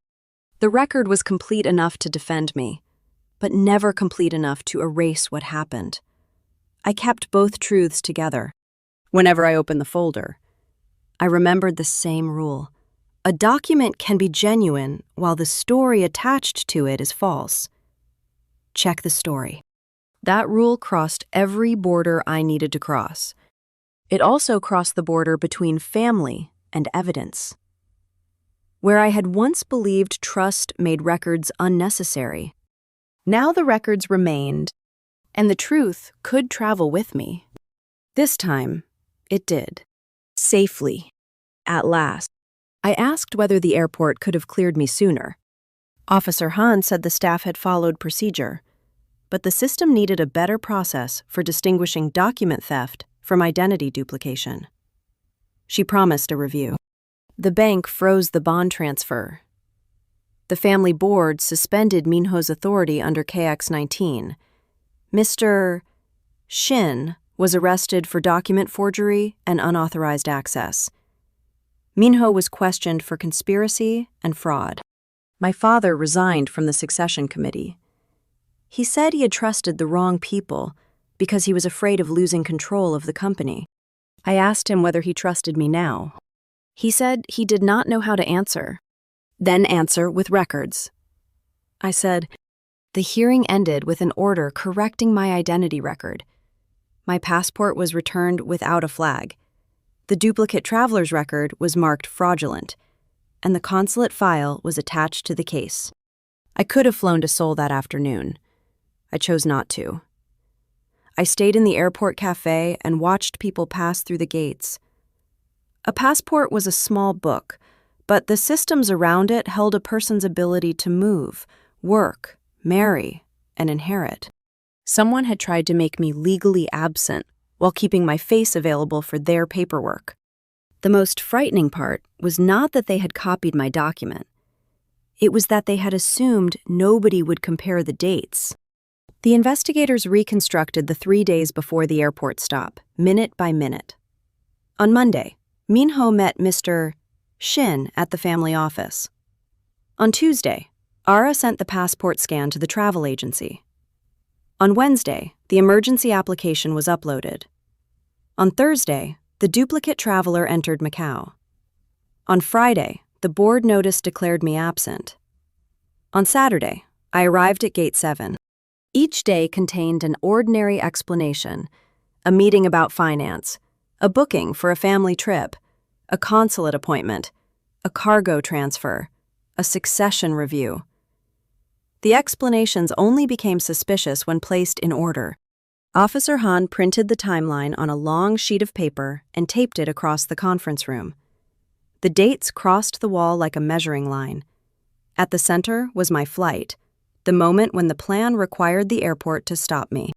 The record was complete enough to defend me, but never complete enough to erase what happened. I kept both truths together. Whenever I opened the folder, I remembered the same rule. A document can be genuine while the story attached to it is false. Check the story. That rule crossed every border I needed to cross. It also crossed the border between family and evidence. Where I had once believed trust made records unnecessary, now the records remained, and the truth could travel with me. This time, it did. Safely. At last. I asked whether the airport could have cleared me sooner. Officer Han said the staff had followed procedure, but the system needed a better process for distinguishing document theft from identity duplication. She promised a review. The bank froze the bond transfer. The family board suspended Minho's authority under KX-19. Mr. Shin was arrested for document forgery and unauthorized access. Minho was questioned for conspiracy and fraud. My father resigned from the succession committee. He said he had trusted the wrong people because he was afraid of losing control of the company. I asked him whether he trusted me now. He said he did not know how to answer. Then answer with records. I said, the hearing ended with an order correcting my identity record. My passport was returned without a flag. The duplicate traveler's record was marked fraudulent, and the consulate file was attached to the case. I could have flown to Seoul that afternoon. I chose not to. I stayed in the airport cafe and watched people pass through the gates. A passport was a small book, but the systems around it held a person's ability to move, work, marry, and inherit. Someone had tried to make me legally absent while keeping my face available for their paperwork. The most frightening part was not that they had copied my document. It was that they had assumed nobody would compare the dates. The investigators reconstructed the 3 days before the airport stop, minute by minute. On Monday, Minho met Mr. Shin at the family office. On Tuesday, Ara sent the passport scan to the travel agency. On Wednesday, the emergency application was uploaded. On Thursday, the duplicate traveler entered Macau. On Friday, the board notice declared me absent. On Saturday, I arrived at Gate 7. Each day contained an ordinary explanation, a meeting about finance, a booking for a family trip, a consulate appointment, a cargo transfer, a succession review. The explanations only became suspicious when placed in order. Officer Han printed the timeline on a long sheet of paper and taped it across the conference room. The dates crossed the wall like a measuring line. At the center was my flight, the moment when the plan required the airport to stop me.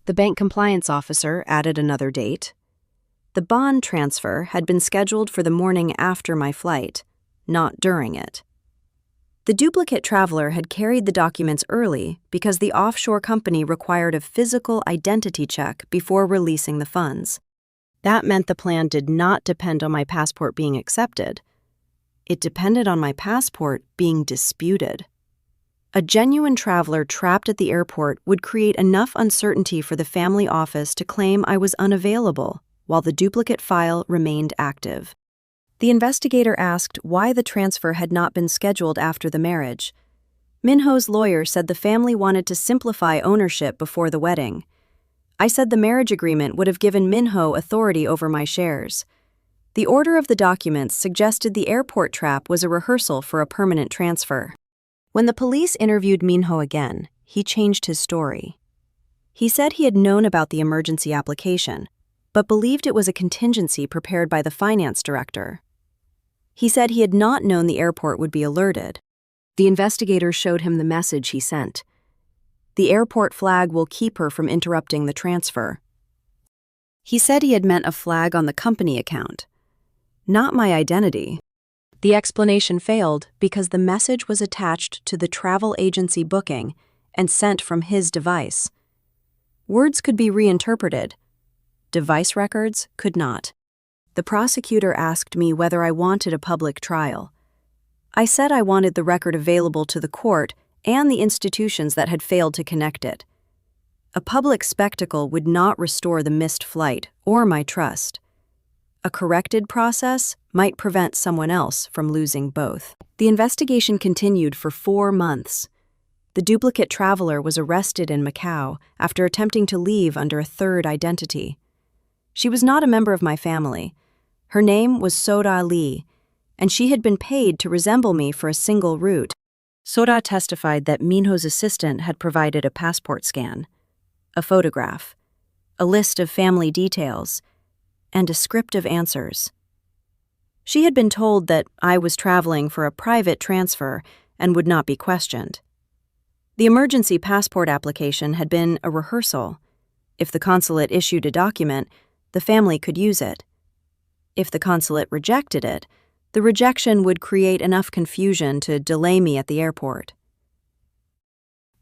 The bank compliance officer added another date. The bond transfer had been scheduled for the morning after my flight, not during it. The duplicate traveler had carried the documents early because the offshore company required a physical identity check before releasing the funds. That meant the plan did not depend on my passport being accepted. It depended on my passport being disputed. A genuine traveler trapped at the airport would create enough uncertainty for the family office to claim I was unavailable, while the duplicate file remained active. The investigator asked why the transfer had not been scheduled after the marriage. Minho's lawyer said the family wanted to simplify ownership before the wedding. I said the marriage agreement would have given Minho authority over my shares. The order of the documents suggested the airport trap was a rehearsal for a permanent transfer. When the police interviewed Minho again, he changed his story. He said he had known about the emergency application, but believed it was a contingency prepared by the finance director. He said he had not known the airport would be alerted. The investigator showed him the message he sent. The airport flag will keep her from interrupting the transfer. He said he had meant a flag on the company account, not my identity. The explanation failed because the message was attached to the travel agency booking and sent from his device. Words could be reinterpreted. Device records could not. The prosecutor asked me whether I wanted a public trial. I said I wanted the record available to the court and the institutions that had failed to connect it. A public spectacle would not restore the missed flight or my trust. A corrected process might prevent someone else from losing both. The investigation continued for 4 months. The duplicate traveler was arrested in Macau after attempting to leave under a third identity. She was not a member of my family. Her name was Soda Lee, and she had been paid to resemble me for a single route. Soda testified that Minho's assistant had provided a passport scan, a photograph, a list of family details, and descriptive answers. She had been told that I was traveling for a private transfer and would not be questioned. The emergency passport application had been a rehearsal. If the consulate issued a document, the family could use it. If the consulate rejected it, the rejection would create enough confusion to delay me at the airport.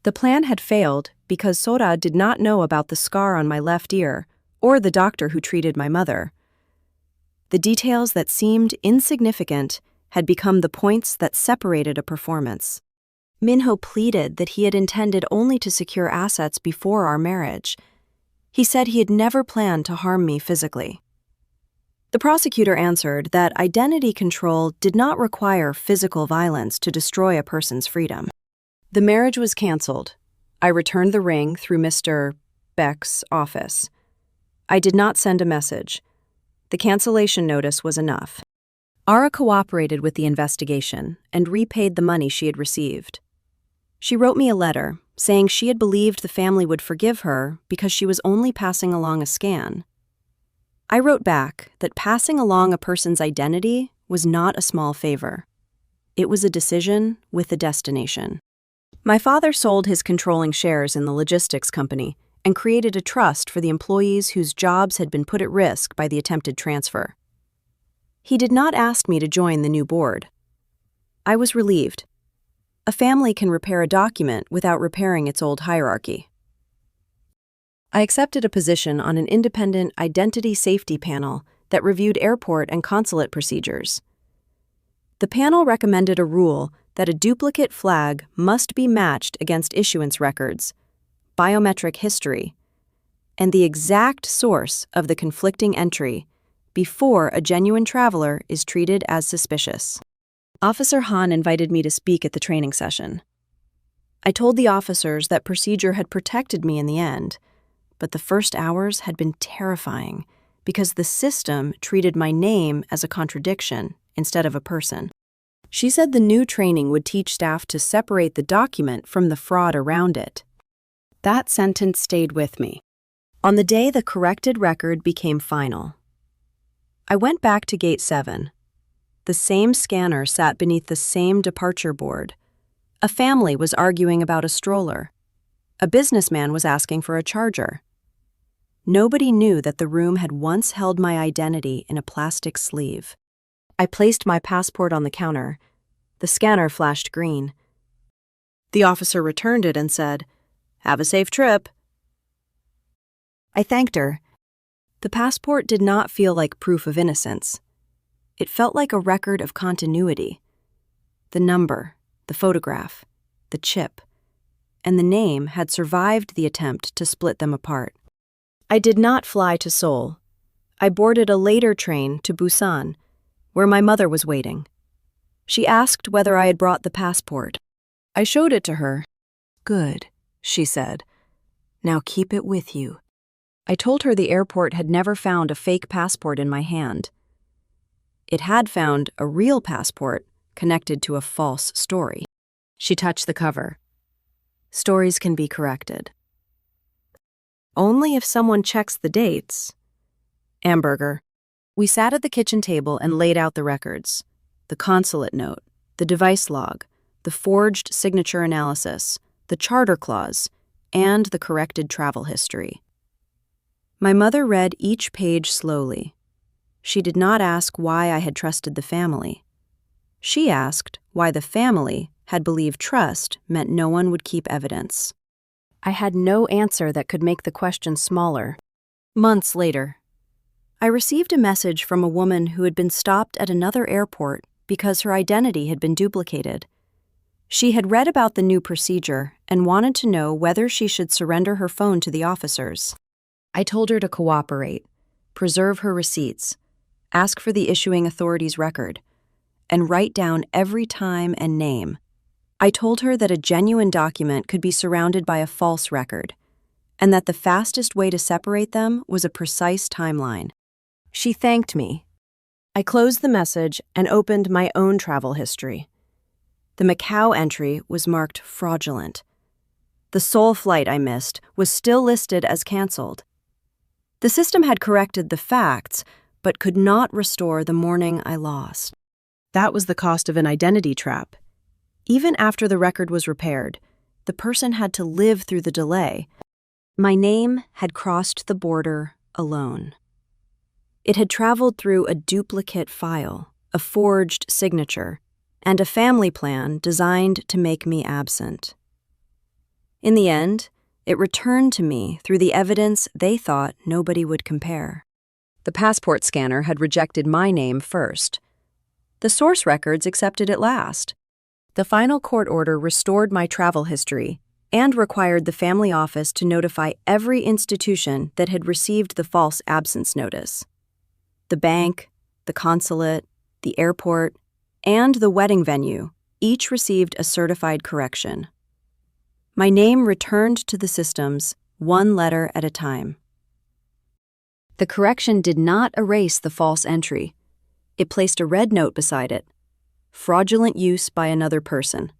The plan had failed because Soda did not know about the scar on my left ear or the doctor who treated my mother. The details that seemed insignificant had become the points that separated a performance. Minho pleaded that he had intended only to secure assets before our marriage. He said he had never planned to harm me physically. The prosecutor answered that identity control did not require physical violence to destroy a person's freedom. The marriage was canceled. I returned the ring through Mr. Beck's office. I did not send a message. The cancellation notice was enough. Ara cooperated with the investigation and repaid the money she had received. She wrote me a letter saying she had believed the family would forgive her because she was only passing along a scan. I wrote back that passing along a person's identity was not a small favor. It was a decision with a destination. My father sold his controlling shares in the logistics company and created a trust for the employees whose jobs had been put at risk by the attempted transfer. He did not ask me to join the new board. I was relieved. A family can repair a document without repairing its old hierarchy. I accepted a position on an independent identity safety panel that reviewed airport and consulate procedures. The panel recommended a rule that a duplicate flag must be matched against issuance records, biometric history, and the exact source of the conflicting entry before a genuine traveler is treated as suspicious. Officer Han invited me to speak at the training session. I told the officers that procedure had protected me in the end, but the first hours had been terrifying because the system treated my name as a contradiction instead of a person. She said the new training would teach staff to separate the document from the fraud around it. That sentence stayed with me. On the day the corrected record became final, I went back to Gate 7. The same scanner sat beneath the same departure board. A family was arguing about a stroller. A businessman was asking for a charger. Nobody knew that the room had once held my identity in a plastic sleeve. I placed my passport on the counter. The scanner flashed green. The officer returned it and said, "Have a safe trip." I thanked her. The passport did not feel like proof of innocence. It felt like a record of continuity. The number, the photograph, the chip, and the name had survived the attempt to split them apart. I did not fly to Seoul. I boarded a later train to Busan, where my mother was waiting. She asked whether I had brought the passport. I showed it to her. "Good," she said. "Now keep it with you." I told her the airport had never found a fake passport in my hand. It had found a real passport connected to a false story. She touched the cover. Stories can be corrected. Only if someone checks the dates. Hamburger. We sat at the kitchen table and laid out the records. The consulate note, the device log, the forged signature analysis, the charter clause, and the corrected travel history. My mother read each page slowly. She did not ask why I had trusted the family. She asked why the family had believed trust meant no one would keep evidence. I had no answer that could make the question smaller. Months later, I received a message from a woman who had been stopped at another airport because her identity had been duplicated. She had read about the new procedure and wanted to know whether she should surrender her phone to the officers. I told her to cooperate, preserve her receipts, ask for the issuing authority's record, and write down every time and name. I told her that a genuine document could be surrounded by a false record, and that the fastest way to separate them was a precise timeline. She thanked me. I closed the message and opened my own travel history. The Macau entry was marked fraudulent. The Seoul flight I missed was still listed as canceled. The system had corrected the facts, but could not restore the morning I lost. That was the cost of an identity trap. Even after the record was repaired, the person had to live through the delay. My name had crossed the border alone. It had traveled through a duplicate file, a forged signature, and a family plan designed to make me absent. In the end, it returned to me through the evidence they thought nobody would compare. The passport scanner had rejected my name first. The source records accepted it last. The final court order restored my travel history and required the family office to notify every institution that had received the false absence notice. The bank, the consulate, the airport, and the wedding venue each received a certified correction. My name returned to the systems, one letter at a time. The correction did not erase the false entry. It placed a red note beside it. Fraudulent use by another person.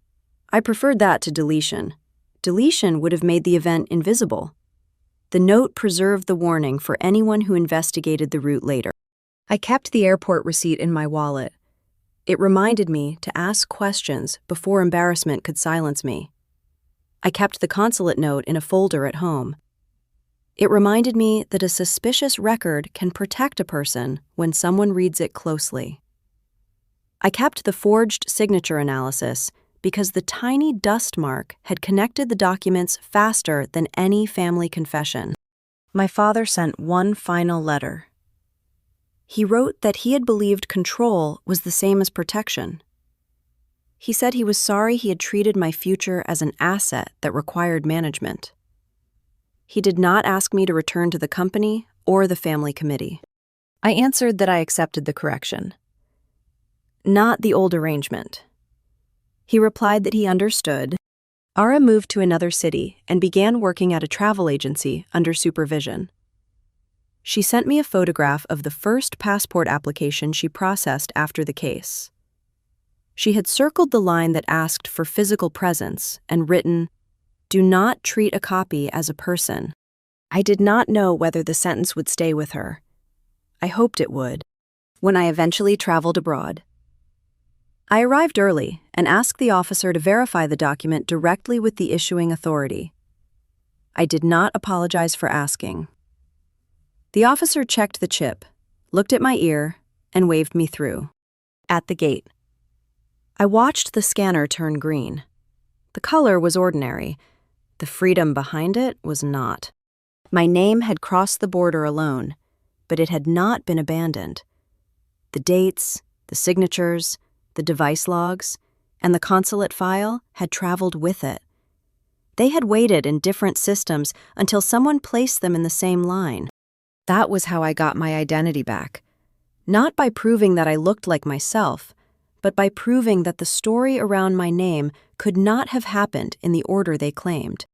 I preferred that to deletion. Deletion would have made the event invisible. The note preserved the warning for anyone who investigated the route later. I kept the airport receipt in my wallet. It reminded me to ask questions before embarrassment could silence me. I kept the consulate note in a folder at home. It reminded me that a suspicious record can protect a person when someone reads it closely. I kept the forged signature analysis because the tiny dust mark had connected the documents faster than any family confession. My father sent one final letter. He wrote that he had believed control was the same as protection. He said he was sorry he had treated my future as an asset that required management. He did not ask me to return to the company or the family committee. I answered that I accepted the correction. Not the old arrangement. He replied that he understood. Ara moved to another city and began working at a travel agency under supervision. She sent me a photograph of the first passport application she processed after the case. She had circled the line that asked for physical presence and written, "Do not treat a copy as a person." I did not know whether the sentence would stay with her. I hoped it would, when I eventually traveled abroad. I arrived early and asked the officer to verify the document directly with the issuing authority. I did not apologize for asking. The officer checked the chip, looked at my ear, and waved me through. At the gate, I watched the scanner turn green. The color was ordinary. The freedom behind it was not. My name had crossed the border alone, but it had not been abandoned. The dates, the signatures, the device logs, and the consulate file had traveled with it. They had waited in different systems until someone placed them in the same line. That was how I got my identity back. Not by proving that I looked like myself, but by proving that the story around my name could not have happened in the order they claimed.